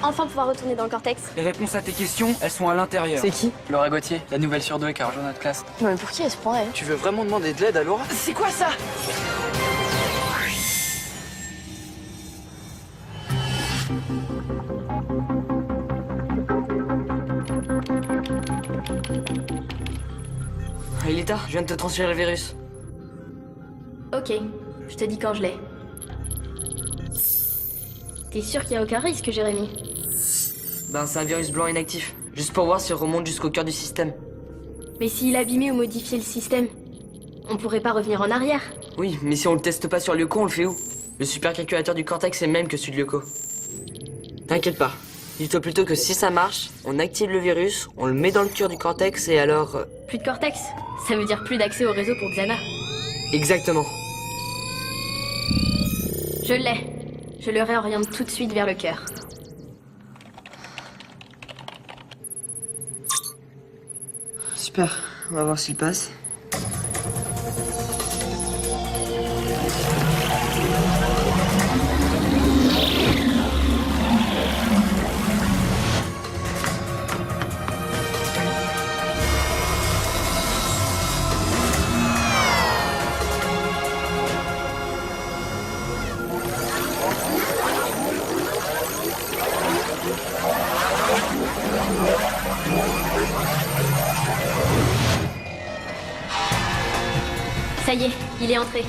enfin pouvoir retourner dans le cortex. Les réponses à tes questions, elles sont à l'intérieur. C'est qui? Laura Gauthier, la nouvelle surdouée qui a rejoint notre classe. Non mais pour qui elle se prend, elle? Tu veux vraiment demander de l'aide à Laura? C'est quoi ça? Elita, je viens de te transférer le virus. Ok, je te dis quand je l'ai. T'es sûr qu'il y a aucun risque, Jérémy? Ben, c'est un virus blanc inactif. Juste pour voir s'il remonte jusqu'au cœur du système. Mais s'il abîmait ou modifiait le système, on pourrait pas revenir en arrière. Oui, mais si on le teste pas sur Lyoko, on le fait où? Le supercalculateur du cortex est le même que celui de Lyoko. T'inquiète pas. Dis-toi plutôt que si ça marche, on active le virus, on le met dans le cœur du cortex et alors... Plus de cortex, ça veut dire plus d'accès au réseau pour Xana. Exactement. Je l'ai. Je le réoriente tout de suite vers le cœur. Super, on va voir s'il passe. Ça y est, il est entré.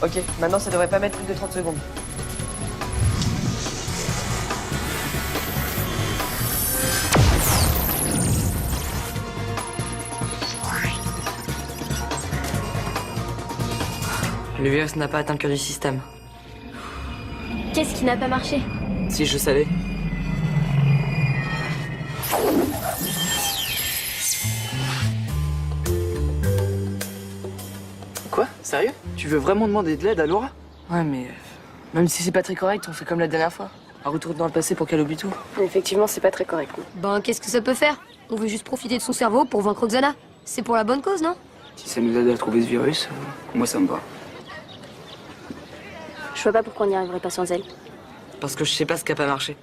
Ok, maintenant ça devrait pas mettre plus de 30 secondes. Le virus n'a pas atteint le cœur du système. Qu'est-ce qui n'a pas marché? Si je savais. Quoi? Sérieux? Tu veux vraiment demander de l'aide à Laura? Ouais, mais même si c'est pas très correct, on fait comme la dernière fois. Un retour dans le passé pour qu'elle oublie tout. Effectivement, c'est pas très correct. Ben, qu'est-ce que ça peut faire? On veut juste profiter de son cerveau pour vaincre Xana. C'est pour la bonne cause, non? Si ça nous aide à trouver ce virus, moi ça me va. Je vois pas pourquoi on n'y arriverait pas sans elle. Parce que je sais pas ce qui a pas marché.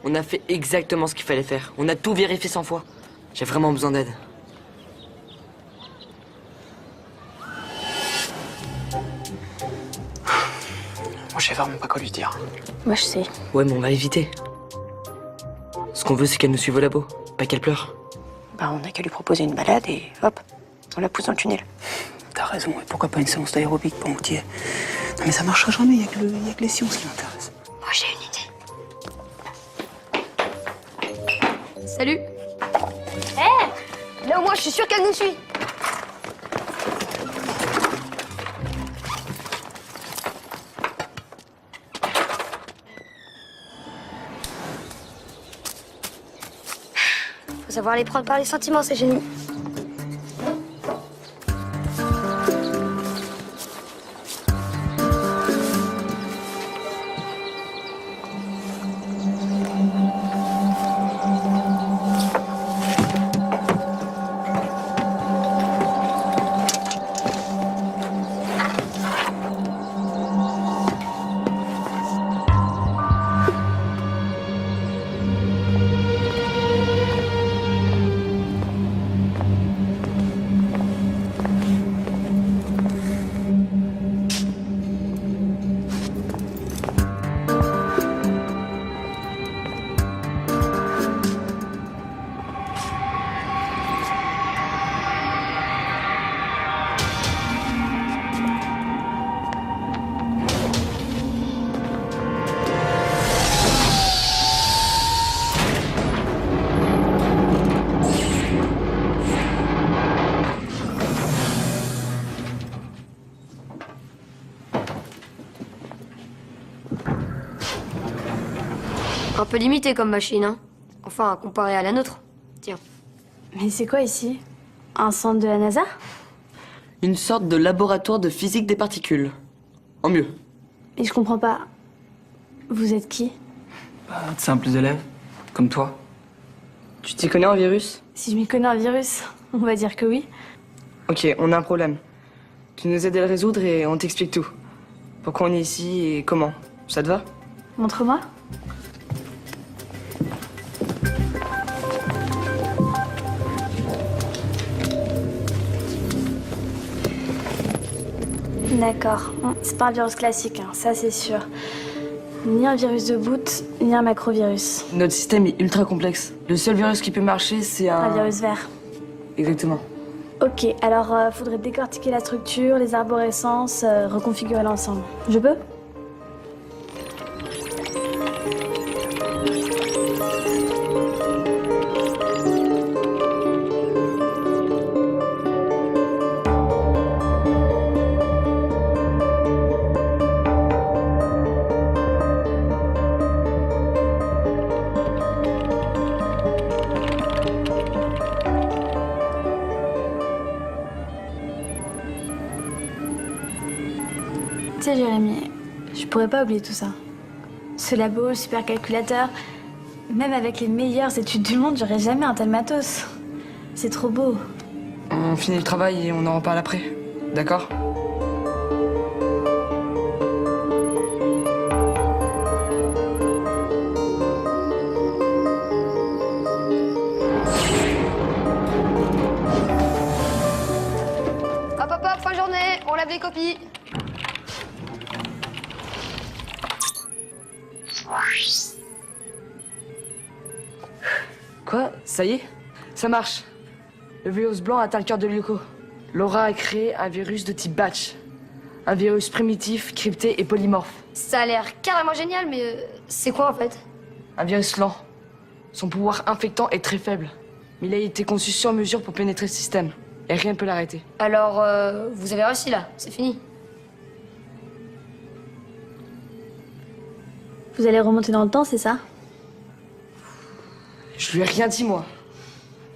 On a fait exactement ce qu'il fallait faire. On a tout vérifié 100 fois. J'ai vraiment besoin d'aide. Moi je sais vraiment pas quoi lui dire. Moi, je sais. Ouais, mais on va éviter. Ce qu'on veut, c'est qu'elle nous suive au labo, pas qu'elle pleure. Bah, on a qu'à lui proposer une balade et hop, on la pousse dans le tunnel. T'as raison, et pourquoi pas une séance d'aérobic pendant que t'y es? Non mais ça marchera jamais, y a que les sciences qui m'intéressent. Moi, j'ai une idée. Salut. Là, au moins, je suis sûre qu'elle nous suit. Faut savoir les prendre par les sentiments, ces génies. Un peu limité comme machine, hein. Enfin, comparé à la nôtre. Tiens. Mais c'est quoi ici? Un centre de la NASA? Une sorte de laboratoire de physique des particules. En mieux. Mais je comprends pas. Vous êtes qui? De simples élèves, comme toi. Tu t'y connais en virus? Si je m'y connais en virus, on va dire que oui. Ok, on a un problème. Tu nous aides à le résoudre et on t'explique tout. Pourquoi on est ici et comment. Ça te va? Montre-moi. D'accord. C'est pas un virus classique, hein, ça c'est sûr. Ni un virus de boot, ni un macrovirus. Notre système est ultra complexe. Le seul virus qui peut marcher, c'est Un virus vert. Exactement. Ok, alors faudrait décortiquer la structure, les arborescences, reconfigurer l'ensemble. Je peux? Tu sais, Jérémy, je pourrais pas oublier tout ça. Ce labo, le supercalculateur, même avec les meilleures études du monde, j'aurais jamais un tel matos. C'est trop beau. On finit le travail et on en reparle après. D'accord? Hop, hop, hop, fin de journée, on lave les copies. Quoi? Ça y est? Ça marche. Le virus blanc atteint le cœur de Lyoko. Laura a créé un virus de type batch. Un virus primitif, crypté et polymorphe. Ça a l'air carrément génial, mais c'est quoi en fait? Un virus lent. Son pouvoir infectant est très faible. Mais il a été conçu sur mesure pour pénétrer le système. Et rien ne peut l'arrêter. Alors, vous avez réussi là, c'est fini. Vous allez remonter dans le temps, c'est ça? Je lui ai rien dit, moi.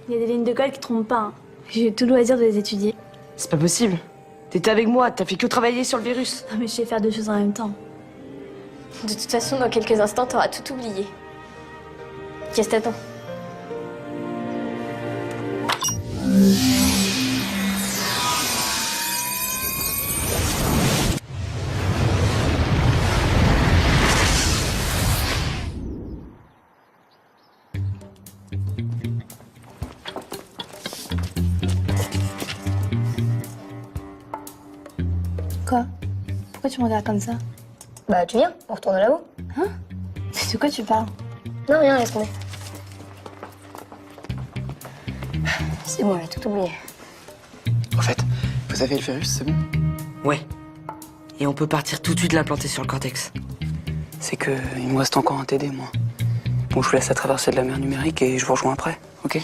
Il y a des lignes de code qui trompent pas. Hein. J'ai eu tout le loisir de les étudier. C'est pas possible. T'étais avec moi, t'as fait que travailler sur le virus. Non, mais je sais faire deux choses en même temps. De toute façon, dans quelques instants, t'auras tout oublié. Qu'est-ce que t'attends? Quoi? Pourquoi tu me regardes comme ça? Bah, tu viens, on retourne là-haut. De quoi tu parles? Non, rien, laisse tomber. C'est bon, j'ai tout oublié. En fait, vous avez le virus, c'est bon? Ouais. Et on peut partir tout de suite l'implanter sur le cortex. C'est que il me reste encore un TD, moi. Bon, je vous laisse à traverser de la mer numérique et je vous rejoins après, ok?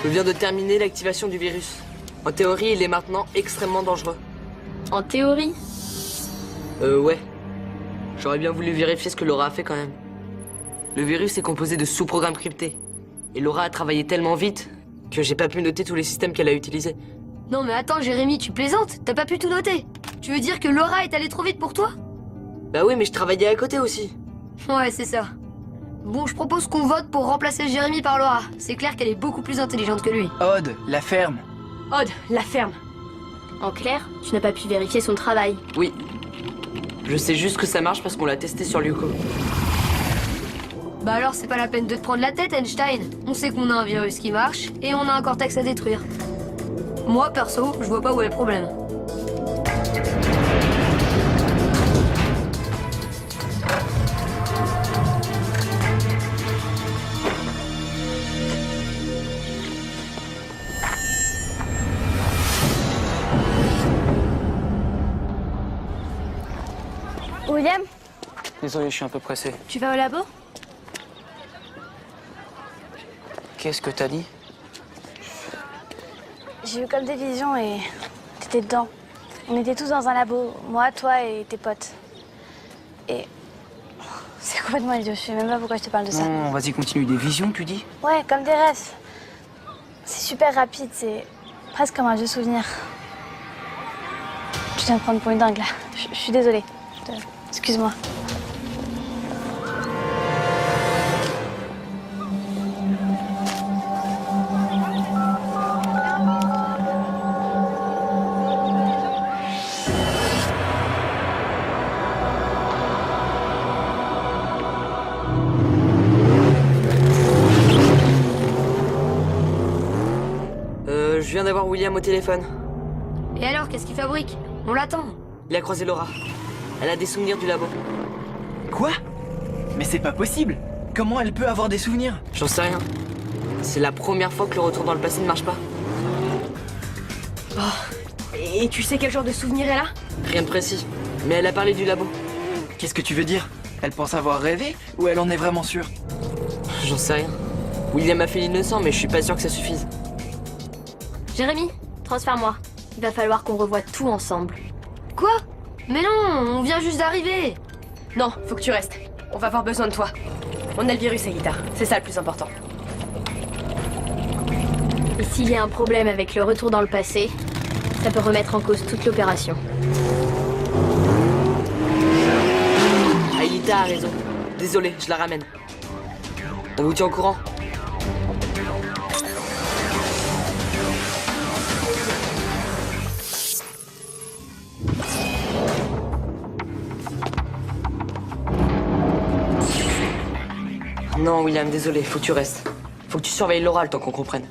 Je viens de terminer l'activation du virus. En théorie, il est maintenant extrêmement dangereux. En théorie, Ouais. J'aurais bien voulu vérifier ce que Laura a fait quand même. Le virus est composé de sous-programmes cryptés. Et Laura a travaillé tellement vite que j'ai pas pu noter tous les systèmes qu'elle a utilisés. Non, mais attends, Jérémy, tu plaisantes? T'as pas pu tout noter? Tu veux dire que Laura est allée trop vite pour toi? Bah oui, mais je travaillais à côté aussi. Ouais, c'est ça. Bon, je propose qu'on vote pour remplacer Jérémy par Laura. C'est clair qu'elle est beaucoup plus intelligente que lui. Odd, la ferme. Odd, la ferme. En clair, tu n'as pas pu vérifier son travail. Oui. Je sais juste que ça marche parce qu'on l'a testé sur Lyoko. Bah alors, c'est pas la peine de te prendre la tête, Einstein. On sait qu'on a un virus qui marche et on a un cortex à détruire. Moi, perso, je vois pas où est le problème. William, Désolé, je suis un peu pressé. tu vas au labo? Qu'est-ce que t'as dit? J'ai eu comme des visions et t'étais dedans. On était tous dans un labo, moi, toi et tes potes. Et c'est complètement idiot, je sais même pas pourquoi je te parle de ça. Non, vas-y, continue. Des visions, tu dis? Ouais, comme des rêves. C'est super rapide, c'est presque comme un vieux souvenir. Je viens de prendre pour une dingue là. Je suis désolée. Excuse-moi. Je viens d'avoir William au téléphone. Et alors, qu'est-ce qu'il fabrique? On l'attend. Il a croisé Laura. Elle a des souvenirs du labo. Quoi? Mais c'est pas possible! Comment elle peut avoir des souvenirs? J'en sais rien. C'est la première fois que le retour dans le passé ne marche pas. Et tu sais quel genre de souvenir elle a? Rien de précis. Mais elle a parlé du labo. Qu'est-ce que tu veux dire? Elle pense avoir rêvé ou elle en est vraiment sûre? J'en sais rien. William a fait l'innocent, mais je suis pas sûr que ça suffise. Jérémy, transfère-moi. Il va falloir qu'on revoie tout ensemble. Quoi? Mais non, on vient juste d'arriver. Non, faut que tu restes. On va avoir besoin de toi. On a le virus, Elita. C'est ça le plus important. Et s'il y a un problème avec le retour dans le passé, ça peut remettre en cause toute l'opération. Aïlita a raison. Désolé, je la ramène. On vous tient au courant. Non, William, désolé, faut que tu restes. Faut que tu surveilles Laura le temps qu'on comprenne.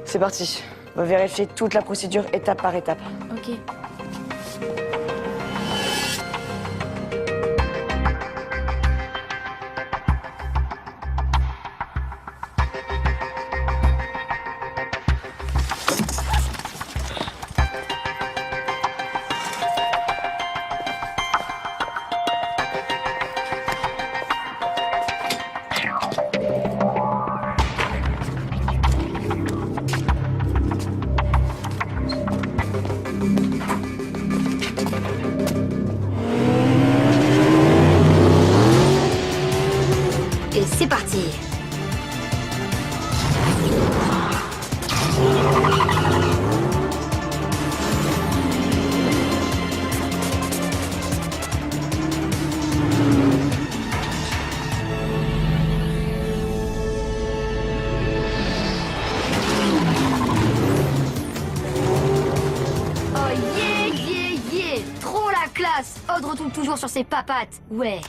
C'est parti. On va vérifier toute la procédure étape par étape. Ok. Et c'est parti. Oh yeah, yeah, yeah! Trop la classe! Odd retombe toujours sur ses papates. Ouais.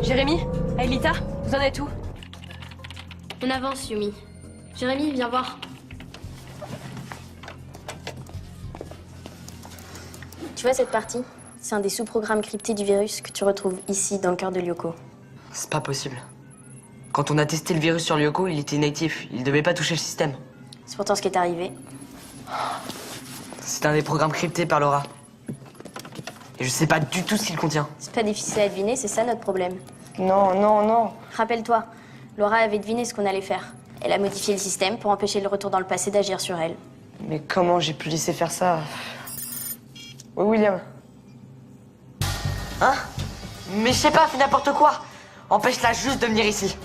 Jérémy? Elita? Vous en êtes où? On avance, Yumi. Jérémy, viens voir. Tu vois cette partie? C'est un des sous-programmes cryptés du virus que tu retrouves ici, dans le cœur de Lyoko. C'est pas possible. Quand on a testé le virus sur Lyoko, il était inactif. Il devait pas toucher le système. C'est pourtant ce qui est arrivé. C'est un des programmes cryptés par Laura. Et je sais pas du tout ce qu'il contient. C'est pas difficile à deviner, c'est ça notre problème. Non, non, non. Rappelle-toi, Laura avait deviné ce qu'on allait faire. Elle a modifié le système pour empêcher le retour dans le passé d'agir sur elle. Mais comment j'ai pu laisser faire ça? Oui, William. Hein? Mais je sais pas, fais n'importe quoi. Empêche-la juste de venir ici.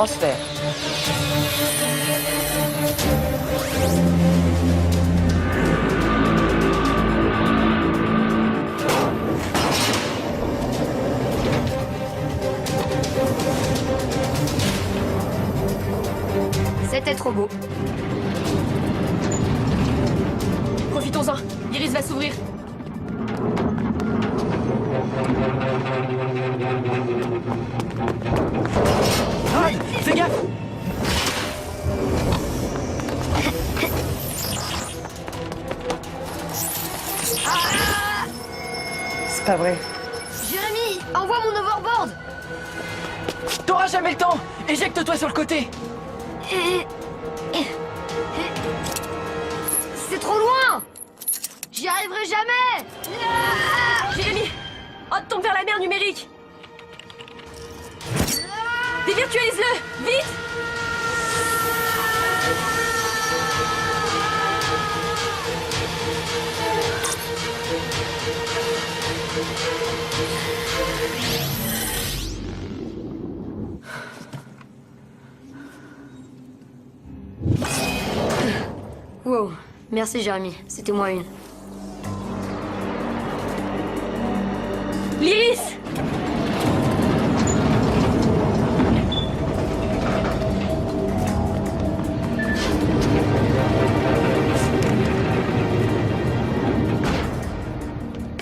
Transfert. C'était trop beau. Profitons-en. L'iris va s'ouvrir. Ah, fais gaffe! C'est pas vrai. Jérémy, envoie mon overboard. T'auras jamais le temps! Éjecte-toi sur le côté! C'est trop loin. J'y arriverai jamais. Jérémy, Hot tombe vers la mer numérique. Dévirtualise-le, vite! Wow, merci Jérémy, c'était moi une. L'iris!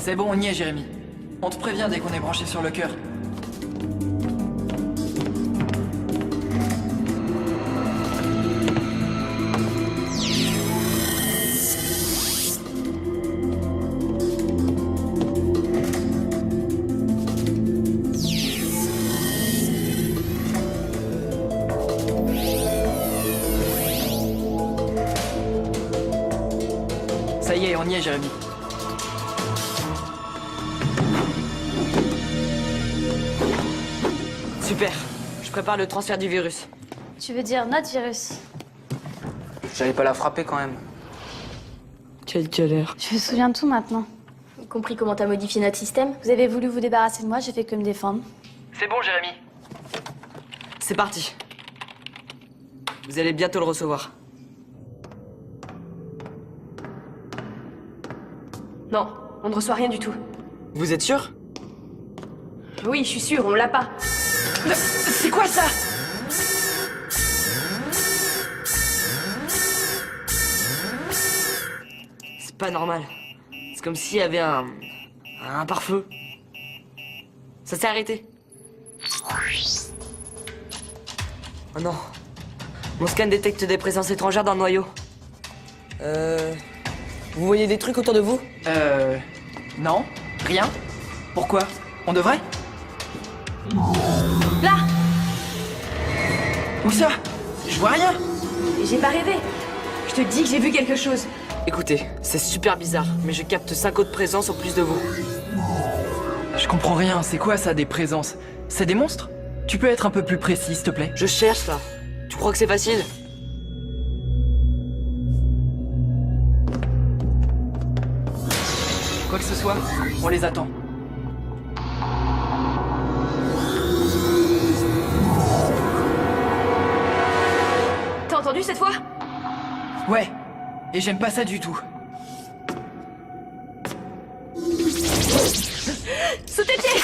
C'est bon, on y est, Jérémy. On te prévient dès qu'on est branché sur le cœur. Ça y est, on y est, Jérémy. Super. Je prépare le transfert du virus. Tu veux dire notre virus? J'allais pas la frapper quand même. Quelle galère. Je me souviens de tout maintenant. Compris comment t'as modifié notre système? Vous avez voulu vous débarrasser de moi, j'ai fait que me défendre. C'est bon, Jérémy. C'est parti. Vous allez bientôt le recevoir. Non, on ne reçoit rien du tout. Vous êtes sûr? Oui, je suis sûre, on l'a pas. C'est quoi ça? C'est pas normal. C'est comme s'il y avait un pare-feu. Ça s'est arrêté. Oh non. Mon scan détecte des présences étrangères dans le noyau. Vous voyez des trucs autour de vous? Non. Rien. Pourquoi? On devrait? Là! Où ça? Je vois rien. J'ai pas rêvé. Je te dis que j'ai vu quelque chose. Écoutez, c'est super bizarre, mais je capte 5 autres présences au plus de vous. Je comprends rien. C'est quoi ça, des présences? C'est des monstres? Tu peux être un peu plus précis, s'il te plaît? Je cherche là. Tu crois que c'est facile? Quoi que ce soit, on les attend. T'as entendu cette fois? Ouais. Et j'aime pas ça du tout. Sous tes pieds!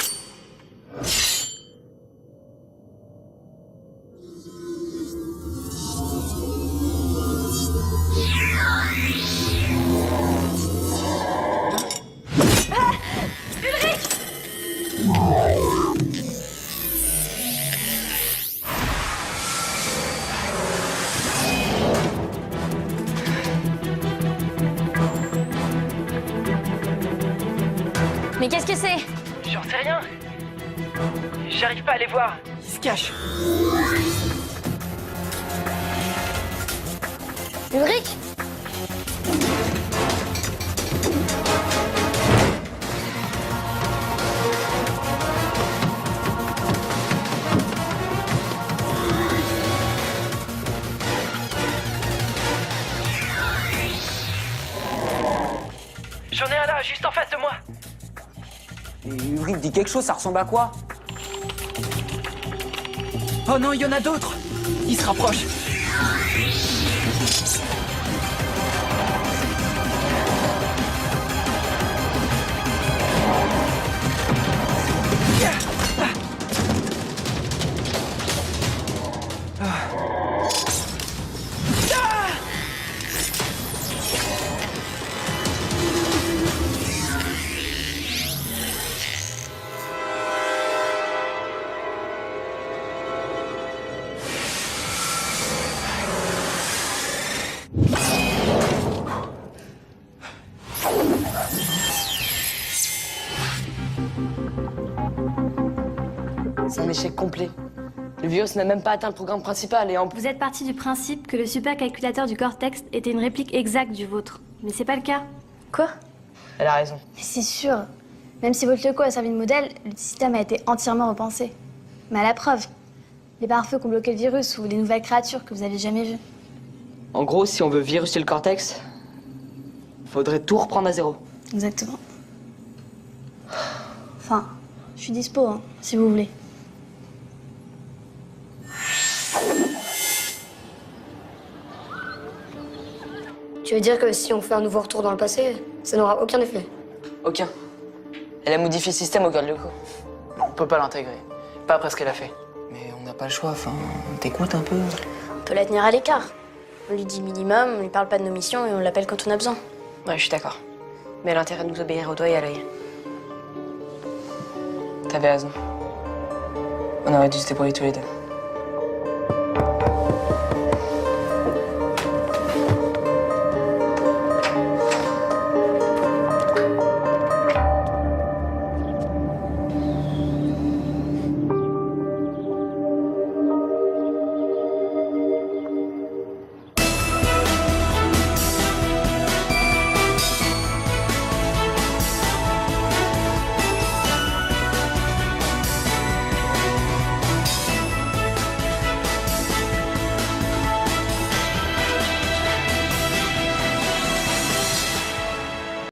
Mais qu'est-ce que c'est? J'en sais rien. J'arrive pas à les voir. Ils se cachent. Ulrich? J'en ai un là, juste en face de moi. Et Ulrich dit quelque chose, ça ressemble à quoi? Oh non, il y en a d'autres. Il se rapproche. C'est un échec complet. Le virus n'a même pas atteint le programme principal et en plus... Vous êtes parti du principe que le supercalculateur du cortex était une réplique exacte du vôtre. Mais c'est pas le cas. Quoi? Elle a raison. Mais c'est sûr. Même si votre loco a servi de modèle, le système a été entièrement repensé. Mais à la preuve, les pare-feux qui ont bloqué le virus ou les nouvelles créatures que vous avez jamais vues. En gros, si on veut viruser le cortex, faudrait tout reprendre à zéro. Exactement. Enfin, je suis dispo, hein, si vous voulez. Tu veux dire que si on fait un nouveau retour dans le passé, ça n'aura aucun effet? Aucun. Elle a modifié le système au cœur de Lyoko. On peut pas l'intégrer. Pas après ce qu'elle a fait. Mais on n'a pas le choix, enfin, t'écoutes un peu. On peut la tenir à l'écart. On lui dit minimum, on lui parle pas de nos missions et on l'appelle quand on a besoin. Ouais, je suis d'accord. Mais elle a intérêt de nous obéir au doigt et à l'œil. T'avais raison. On aurait dû se débrouiller tous les deux.